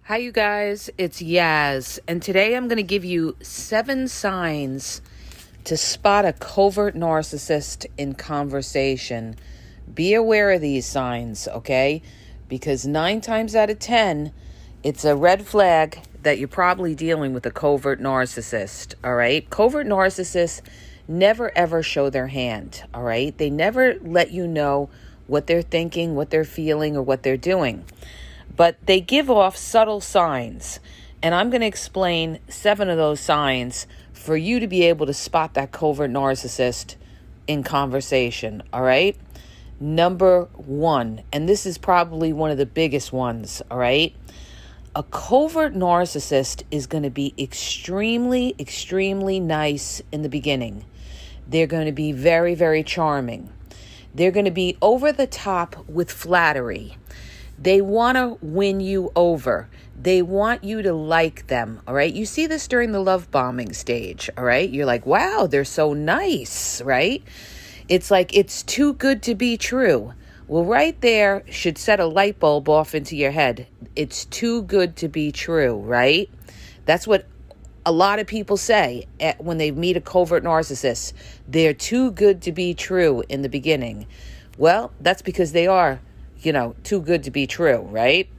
Hi, you guys. It's Yaz, and today I'm going to give you 7 signs to spot a covert narcissist in conversation. Be aware of these signs, okay? Because 9 times out of 10, it's a red flag that you're probably dealing with a covert narcissist, all right? Covert narcissists never ever show their hand, all right? They never let you know what they're thinking, what they're feeling, or what they're doing. But they give off subtle signs, and I'm going to explain 7 of those signs for you to be able to spot that covert narcissist in conversation, all right? Number 1, and this is probably one of the biggest ones, all right? A covert narcissist is going to be extremely, extremely nice in the beginning. They're going to be very, very charming. They're going to be over the top with flattery. They want to win you over. They want you to like them, all right? You see this during the love bombing stage, all right? You're like, wow, they're so nice, right? It's like, it's too good to be true. Well, right there should set a light bulb off into your head. It's too good to be true, right? That's what a lot of people say when they meet a covert narcissist. They're too good to be true in the beginning. Well, that's because they are too good to be true, right?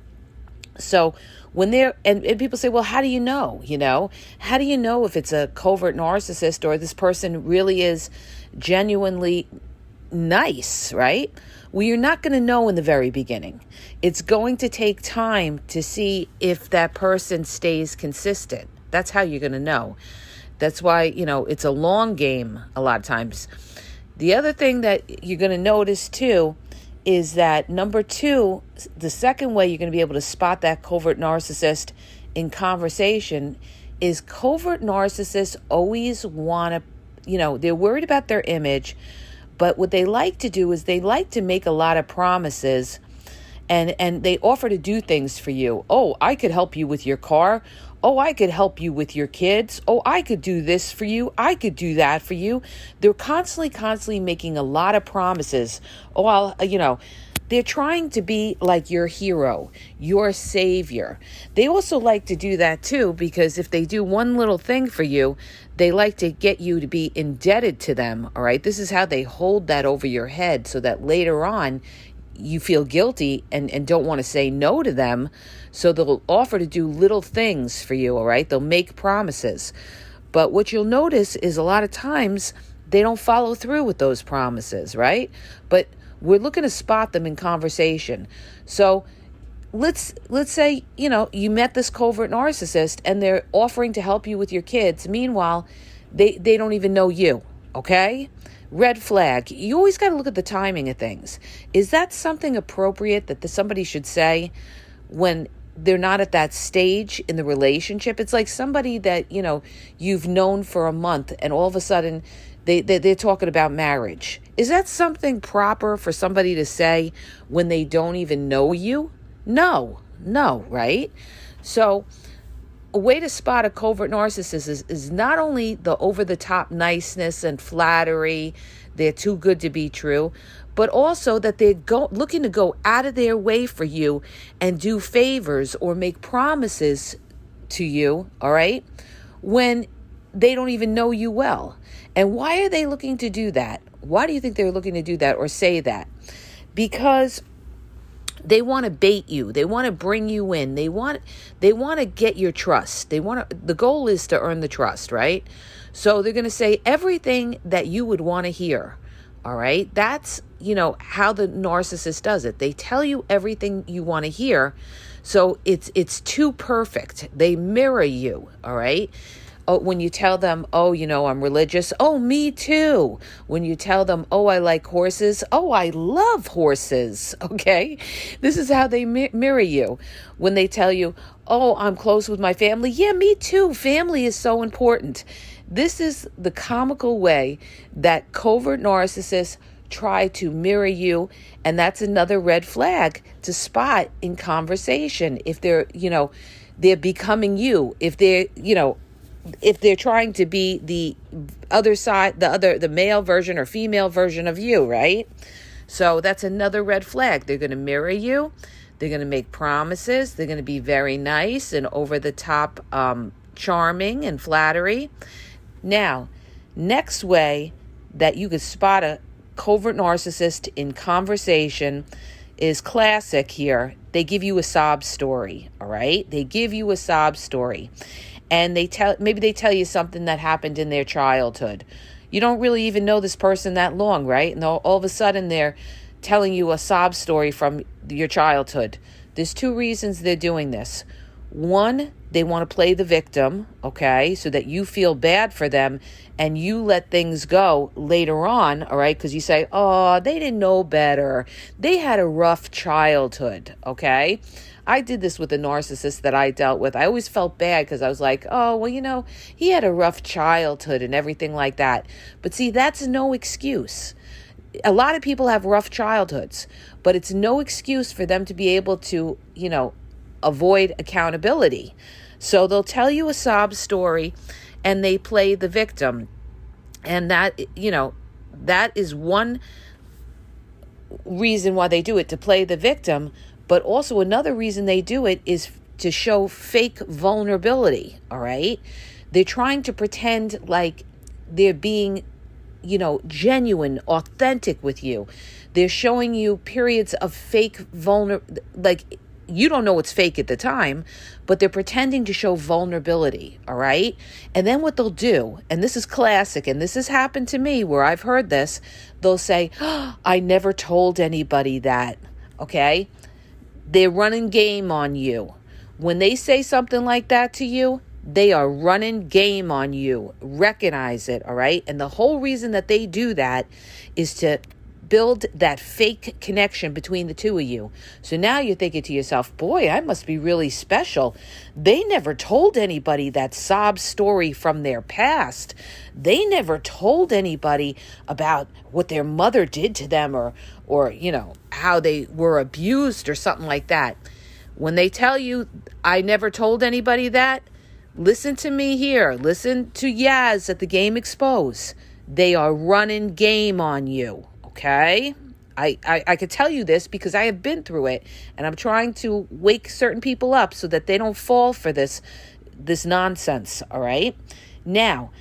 So when and people say, well, how do you know? How do you know if it's a covert narcissist or this person really is genuinely nice, right? Well, you're not going to know in the very beginning. It's going to take time to see if that person stays consistent. That's how you're going to know. That's why, it's a long game a lot of times. The other thing that you're going to notice too is that number 2, the second way you're going to be able to spot that covert narcissist in conversation is covert narcissists always want to, they're worried about their image, but what they like to do is they like to make a lot of promises and they offer to do things for you. Oh, I could help you with your car. Oh, I could help you with your kids. Oh, I could do this for you. I could do that for you. They're constantly making a lot of promises. Oh, they're trying to be like your hero, your savior. They also like to do that too, because if they do one little thing for you, they like to get you to be indebted to them. All right. This is how they hold that over your head so that later on you feel guilty and don't want to say no to them. So they'll offer to do little things for you, all right? They'll make promises. But what you'll notice is a lot of times they don't follow through with those promises, right? But we're looking to spot them in conversation. So let's say, you met this covert narcissist and they're offering to help you with your kids. Meanwhile, they don't even know you, okay? Red flag. You always got to look at the timing of things. Is that something appropriate that somebody should say when they're not at that stage in the relationship? It's like somebody that, you've known for a month and all of a sudden they're talking about marriage. Is that something proper for somebody to say when they don't even know you? No, right? So a way to spot a covert narcissist is not only the over-the-top niceness and flattery, they're too good to be true, but also that they're looking to go out of their way for you and do favors or make promises to you, all right, when they don't even know you well. And why are they looking to do that? Why do you think they're looking to do that or say that? Because they want to bait you. They want to bring you in. They want to get your trust. The goal is to earn the trust, right? So they're going to say everything that you would want to hear. All right? That's, how the narcissist does it. They tell you everything you want to hear. So it's too perfect. They mirror you, all right? Oh, when you tell them, oh, I'm religious. Oh, me too. When you tell them, oh, I like horses. Oh, I love horses. Okay. This is how they mirror you. When they tell you, oh, I'm close with my family. Yeah, me too. Family is so important. This is the comical way that covert narcissists try to mirror you. And that's another red flag to spot in conversation. If they're, they're becoming you, if they're trying to be the other side, the male version or female version of you, right? So that's another red flag. They're going to mirror you. They're going to make promises. They're going to be very nice and over the top, charming and flattery. Now, next way that you could spot a covert narcissist in conversation is classic here. They give you a sob story, all right? They give you a sob story. And maybe they tell you something that happened in their childhood. You don't really even know this person that long, right? And all of a sudden they're telling you a sob story from your childhood. There's two reasons they're doing this. One, they want to play the victim, okay, so that you feel bad for them and you let things go later on, all right, because you say, oh, they didn't know better. They had a rough childhood, okay? I did this with a narcissist that I dealt with. I always felt bad because I was like, oh, well, he had a rough childhood and everything like that. But see, that's no excuse. A lot of people have rough childhoods, but it's no excuse for them to be able to, avoid accountability. So they'll tell you a sob story and they play the victim. And that is one reason why they do it, to play the victim. But also another reason they do it is to show fake vulnerability, all right? They're trying to pretend like they're being, genuine, authentic with you. They're showing you periods of fake like you don't know it's fake at the time, but they're pretending to show vulnerability, all right? And then what they'll do, and this is classic, and this has happened to me where I've heard this, they'll say, oh, I never told anybody that, okay? They're running game on you. When they say something like that to you, they are running game on you. Recognize it, all right? And the whole reason that they do that is to build that fake connection between the two of you. So now you're thinking to yourself, boy, I must be really special. They never told anybody that sob story from their past. They never told anybody about what their mother did to them or how they were abused or something like that. When they tell you, I never told anybody that, listen to me here. Listen to Yaz at the Game Expose. They are running game on you. Okay, I could tell you this because I have been through it, and I'm trying to wake certain people up so that they don't fall for this nonsense, all right? Now,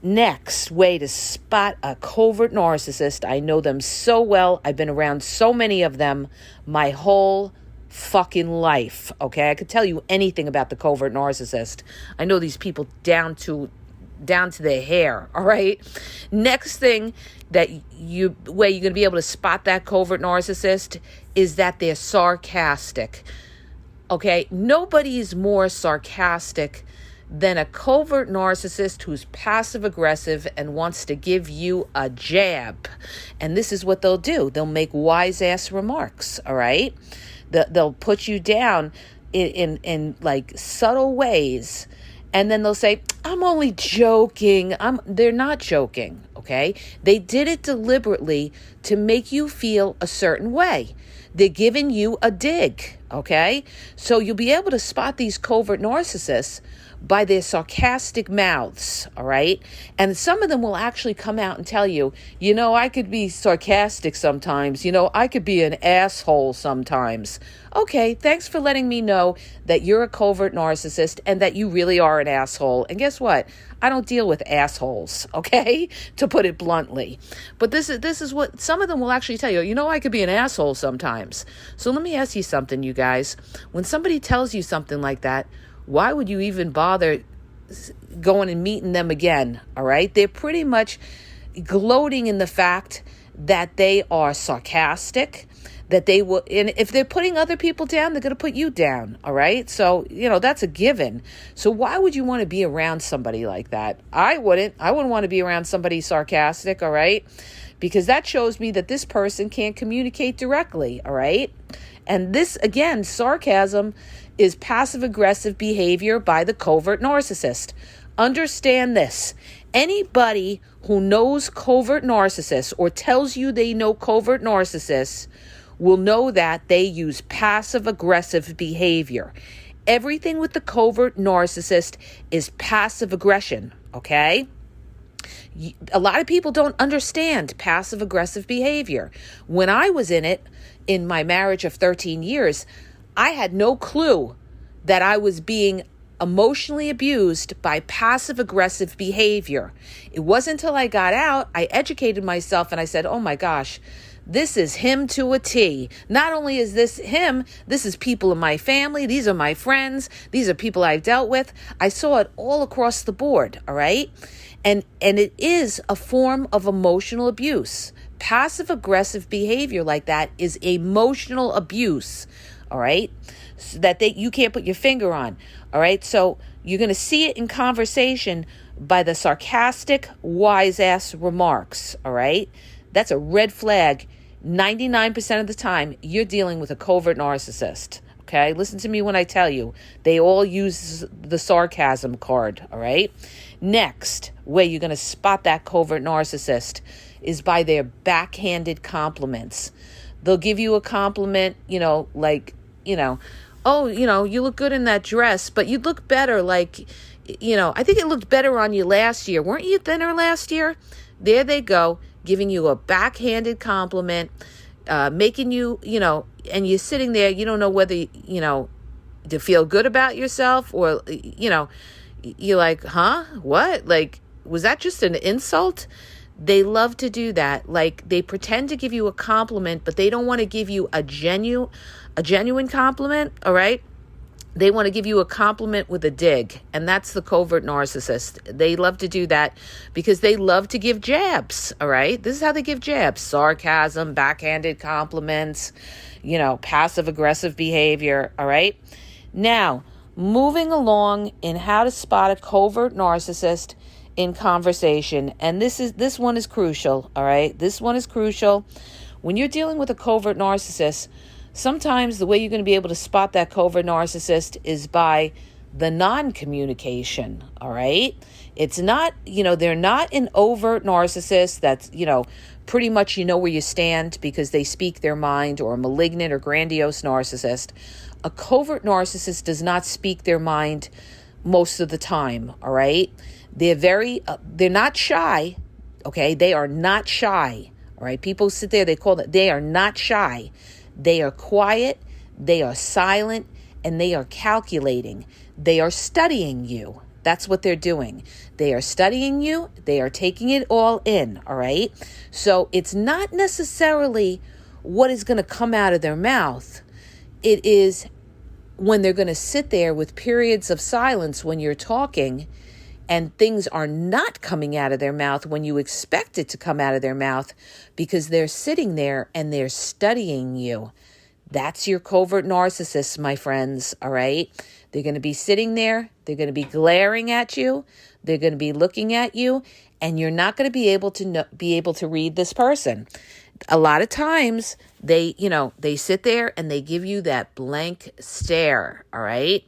next way to spot a covert narcissist. I know them so well. I've been around so many of them my whole fucking life, okay? I could tell you anything about the covert narcissist. I know these people down to their hair, all right? Next thing that you're going to be able to spot that covert narcissist is that they're sarcastic, okay? Nobody is more sarcastic than a covert narcissist who's passive-aggressive and wants to give you a jab. And this is what they'll do. They'll make wise-ass remarks, all right? They'll put you down in like subtle ways. And then they'll say, I'm only joking. They're not joking, okay? They did it deliberately to make you feel a certain way. They're giving you a dig, okay? So you'll be able to spot these covert narcissists by their sarcastic mouths, all right? And some of them will actually come out and tell you, I could be sarcastic sometimes. I could be an asshole sometimes. Okay, thanks for letting me know that you're a covert narcissist and that you really are an asshole. And guess what? I don't deal with assholes, okay? To put it bluntly. But this is what some of them will actually tell you. I could be an asshole sometimes. So let me ask you something, you guys. When somebody tells you something like that, why would you even bother going and meeting them again, all right? They're pretty much gloating in the fact that they are sarcastic, that they will, and if they're putting other people down, they're going to put you down, all right? So, that's a given. So why would you want to be around somebody like that? I wouldn't want to be around somebody sarcastic, all right? Because that shows me that this person can't communicate directly, all right? And this, again, sarcasm is passive-aggressive behavior by the covert narcissist. Understand this. Anybody who knows covert narcissists or tells you they know covert narcissists will know that they use passive-aggressive behavior. Everything with the covert narcissist is passive aggression, okay? A lot of people don't understand passive-aggressive behavior. When I was in it, in my marriage of 13 years, I had no clue that I was being emotionally abused by passive aggressive behavior. It wasn't until I got out, I educated myself and I said, oh my gosh, this is him to a T. Not only is this him, this is people in my family. These are my friends. These are people I've dealt with. I saw it all across the board. All right. And it is a form of emotional abuse. Passive aggressive behavior like that is emotional abuse. All right. So that you can't put your finger on. All right. So you're going to see it in conversation by the sarcastic, wise ass remarks. All right. That's a red flag. 99% of the time, you're dealing with a covert narcissist. Okay. Listen to me when I tell you, they all use the sarcasm card. All right. Next way you're going to spot that covert narcissist is by their backhanded compliments. They'll give you a compliment, like, oh, you look good in that dress, but you'd look better. Like, I think it looked better on you last year. Weren't you thinner last year? There they go, giving you a backhanded compliment, making you, and you're sitting there, you don't know whether, to feel good about yourself or, you're like, huh? What? Like, was that just an insult? They love to do that. Like, they pretend to give you a compliment, but they don't want to give you a genuine compliment. All right. They want to give you a compliment with a dig. And that's the covert narcissist. They love to do that because they love to give jabs. All right. This is how they give jabs: sarcasm, backhanded compliments, passive aggressive behavior. All right. Now, moving along in how to spot a covert narcissist in conversation. And this one is crucial. All right. This one is crucial. When you're dealing with a covert narcissist, sometimes the way you're going to be able to spot that covert narcissist is by the non-communication. All right. It's not, they're not an overt narcissist that's, pretty much where you stand because they speak their mind, or a malignant or grandiose narcissist. A covert narcissist does not speak their mind most of the time. All right. They're not shy. Okay. They are not shy. All right. People sit there, they are not shy. They are quiet. They are silent, and they are calculating. They are studying you. That's what they're doing. They are studying you. They are taking it all in. All right. So it's not necessarily what is going to come out of their mouth. It is when they're going to sit there with periods of silence when you're talking and things are not coming out of their mouth when you expect it to come out of their mouth, because they're sitting there and they're studying you. That's your covert narcissist, my friends. All right. They're going to be sitting there. They're going to be glaring at you. They're going to be looking at you, and you're not going to be able to read this person. A lot of times they sit there and they give you that blank stare. All right.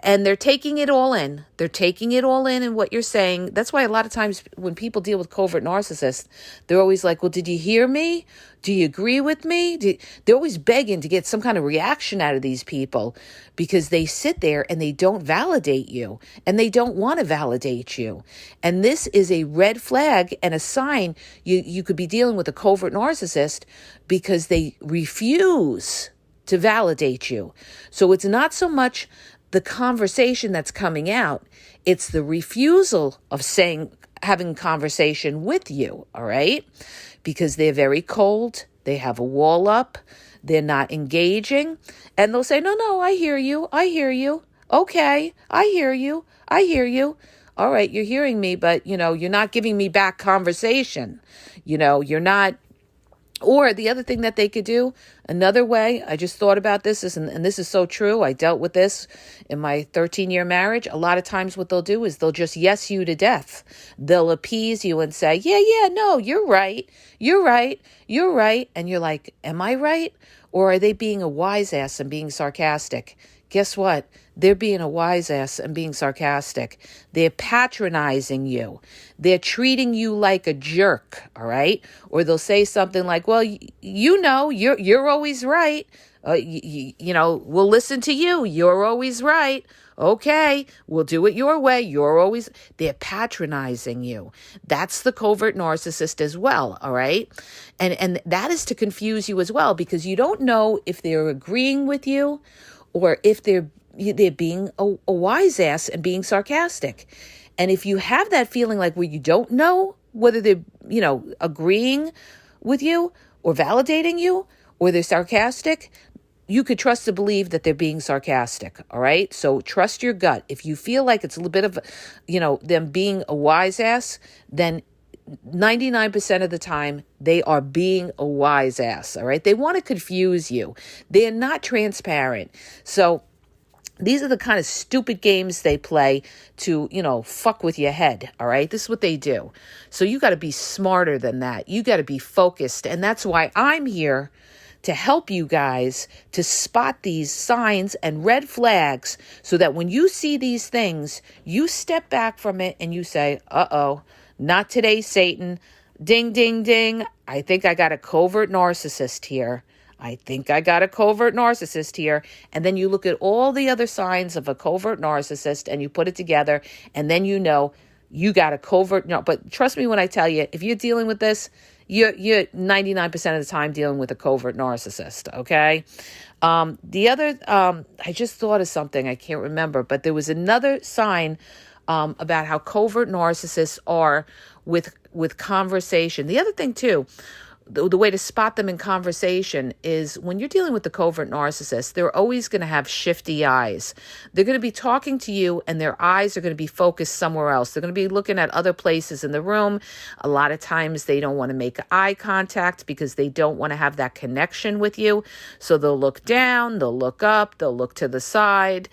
And they're taking it all in. They're taking it all in what you're saying. That's why a lot of times when people deal with covert narcissists, they're always like, well, did you hear me? Do you agree with me? They're always begging to get some kind of reaction out of these people, because they sit there and they don't validate you, and they don't want to validate you. And this is a red flag and a sign you could be dealing with a covert narcissist, because they refuse to validate you. So it's not so much the conversation that's coming out, it's the refusal of having a conversation with you, all right? Because they're very cold, they have a wall up, they're not engaging, and they'll say, no, I hear you. Okay, I hear you. All right, you're hearing me, but, you're not giving me back conversation. You're not. Or the other thing that they could do, another way, I just thought about this, and this is so true. I dealt with this in my 13-year marriage. A lot of times what they'll do is they'll just yes you to death. They'll appease you and say, yeah, no, you're right. And you're like, am I right? Or are they being a wise ass and being sarcastic? Guess what? They're being a wise ass and being sarcastic. They're patronizing you. They're treating you like a jerk, all right? Or they'll say something like, well, you're always right. We'll listen to you. You're always right. Okay, we'll do it your way. They're patronizing you. That's the covert narcissist as well, all right? And that is to confuse you as well, because you don't know if they're agreeing with you or if they're being a wise ass and being sarcastic. And if you have that feeling like where you don't know whether they're, agreeing with you or validating you or they're sarcastic, you could trust to believe that they're being sarcastic, all right? So trust your gut. If you feel like it's a little bit of, them being a wise ass, then 99% of the time, they are being a wise ass, all right? They want to confuse you. They're not transparent. So these are the kind of stupid games they play to, fuck with your head, all right? This is what they do. So you got to be smarter than that. You got to be focused. And that's why I'm here to help you guys to spot these signs and red flags so that when you see these things, you step back from it and you say, uh-oh, not today, Satan. Ding, ding, ding. I think I got a covert narcissist here. And then you look at all the other signs of a covert narcissist and you put it together, and then you got a covert. No, but trust me when I tell you, if you're dealing with this, you're 99% of the time dealing with a covert narcissist, okay? The other, I just thought of something, I can't remember, but there was another sign about how covert narcissists are with conversation. The other thing too, the way to spot them in conversation is when you're dealing with the covert narcissist, they're always going to have shifty eyes. They're going to be talking to you and their eyes are going to be focused somewhere else. They're going to be looking at other places in the room. A lot of times they don't want to make eye contact because they don't want to have that connection with you. So they'll look down, they'll look up, they'll look to the side.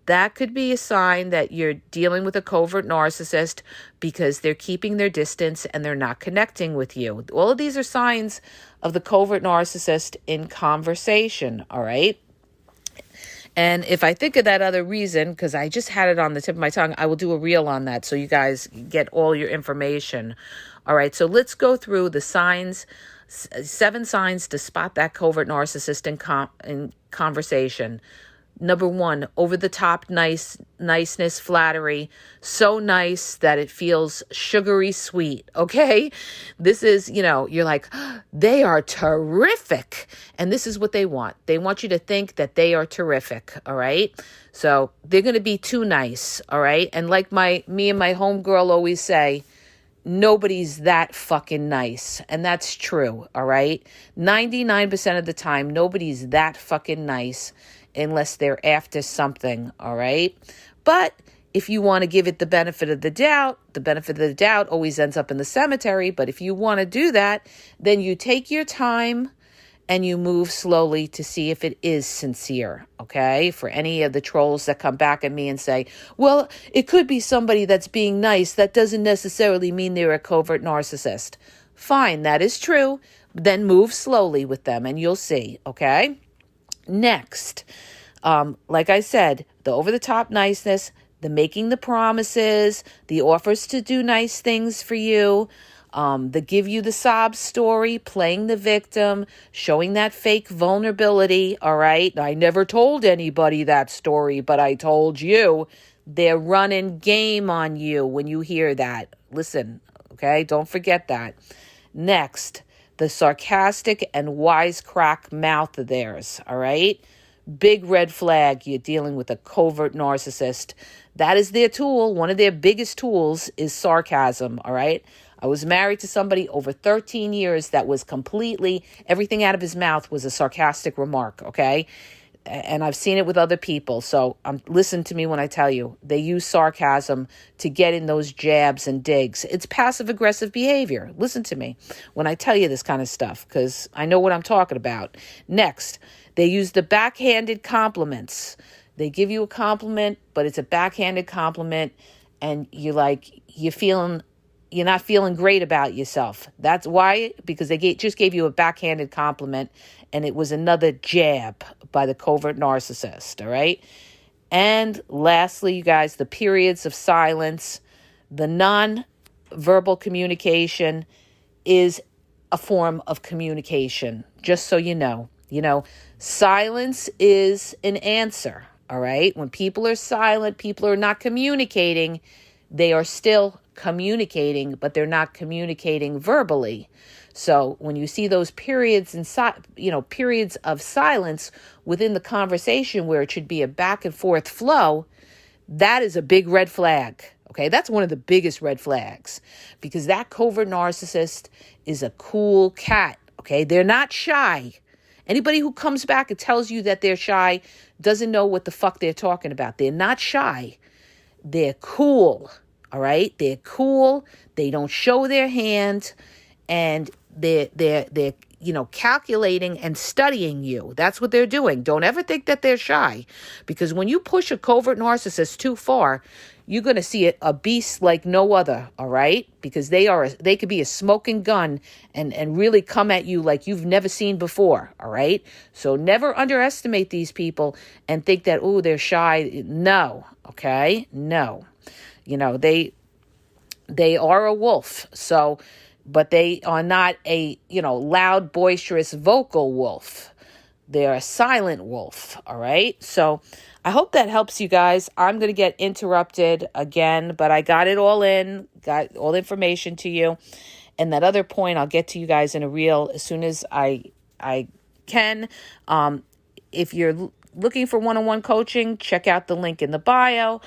That could be a sign that you're dealing with a covert narcissist because they're keeping their distance and they're not connecting with you. All of these are signs of the covert narcissist in conversation, all right? And if I think of that other reason, because I just had it on the tip of my tongue, I will do a reel on that so you guys get all your information. All right, so let's go through the signs, 7 signs to spot that covert narcissist in conversation. Number 1, over the top niceness, flattery, so nice that it feels sugary sweet, okay? This is, you're like, they are terrific. And this is what they want. They want you to think that they are terrific, all right? So they're going to be too nice, all right? And like me and my homegirl always say, nobody's that fucking nice. And that's true, all right? 99% of the time, nobody's that fucking nice unless they're after something, all right? But if you want to give it the benefit of the doubt always ends up in the cemetery. But if you want to do that, then you take your time and you move slowly to see if it is sincere, okay? For any of the trolls that come back at me and say, well, it could be somebody that's being nice. That doesn't necessarily mean they're a covert narcissist. Fine, that is true. Then move slowly with them and you'll see, okay? Next, like I said, the over-the-top niceness, the making the promises, the offers to do nice things for you, the give you the sob story, playing the victim, showing that fake vulnerability, all right? I never told anybody that story, but I told you. They're running game on you when you hear that. Listen, okay? Don't forget that. Next, the sarcastic and wisecrack mouth of theirs, all right? Big red flag, you're dealing with a covert narcissist. That is their tool. One of their biggest tools is sarcasm, all right? I was married to somebody over 13 years that was completely, everything out of his mouth was a sarcastic remark, okay? And I've seen it with other people. So listen to me when I tell you, they use sarcasm to get in those jabs and digs. It's passive-aggressive behavior. Listen to me when I tell you this kind of stuff, because I know what I'm talking about. Next, they use the backhanded compliments. They give you a compliment, but it's a backhanded compliment, and you're not feeling great about yourself. That's why, because they just gave you a backhanded compliment, and it was another jab by the covert narcissist, all right? And lastly, you guys, the periods of silence, the non-verbal communication is a form of communication, just so you know. Silence is an answer, all right? When people are silent, people are not communicating. They are still communicating, but they're not communicating verbally. So when you see those periods periods of silence within the conversation where it should be a back and forth flow, that is a big red flag. Okay, that's one of the biggest red flags, because that covert narcissist is a cool cat. Okay, they're not shy. Anybody who comes back and tells you that they're shy doesn't know what the fuck they're talking about. They're not shy. They're cool. All right, they're cool. They don't show their hand, and they're calculating and studying you. That's what they're doing. Don't ever think that they're shy, because when you push a covert narcissist too far, you're going to see a beast like no other, all right? Because they could be a smoking gun and really come at you like you've never seen before, all right? So never underestimate these people and think that, oh, they're shy. No, okay? No. They are a wolf. So, but they are not a, loud, boisterous, vocal wolf. They're a silent wolf, all right? So I hope that helps you guys. I'm going to get interrupted again, but I got it all in, got all the information to you. And that other point, I'll get to you guys in a reel as soon as I can. If you're looking for one-on-one coaching, check out the link in the bio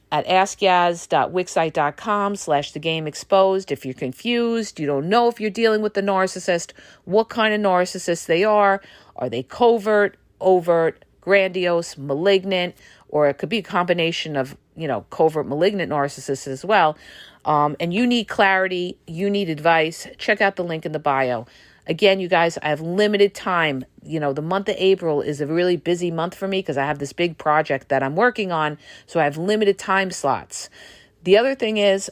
at askyaz.wixsite.com/thegameexposed. If you're confused, you don't know if you're dealing with the narcissist, what kind of narcissist they are they covert, overt, grandiose, malignant, or it could be a combination of, covert, malignant narcissists as well. And you need clarity, you need advice, check out the link in the bio. Again, you guys, I have limited time. The month of April is a really busy month for me because I have this big project that I'm working on. So I have limited time slots. The other thing is,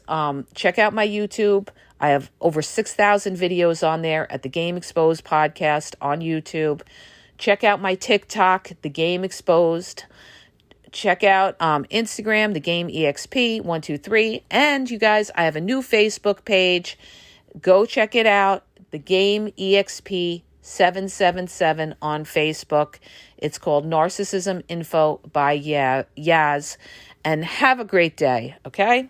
check out my YouTube. I have over 6,000 videos on there at the Game Exposed podcast on YouTube. Check out my TikTok, The Game Exposed. Check out Instagram, The Game EXP123. And you guys, I have a new Facebook page. Go check it out. The Game EXP777 on Facebook. It's called Narcissism Info by Yaz. And have a great day, okay?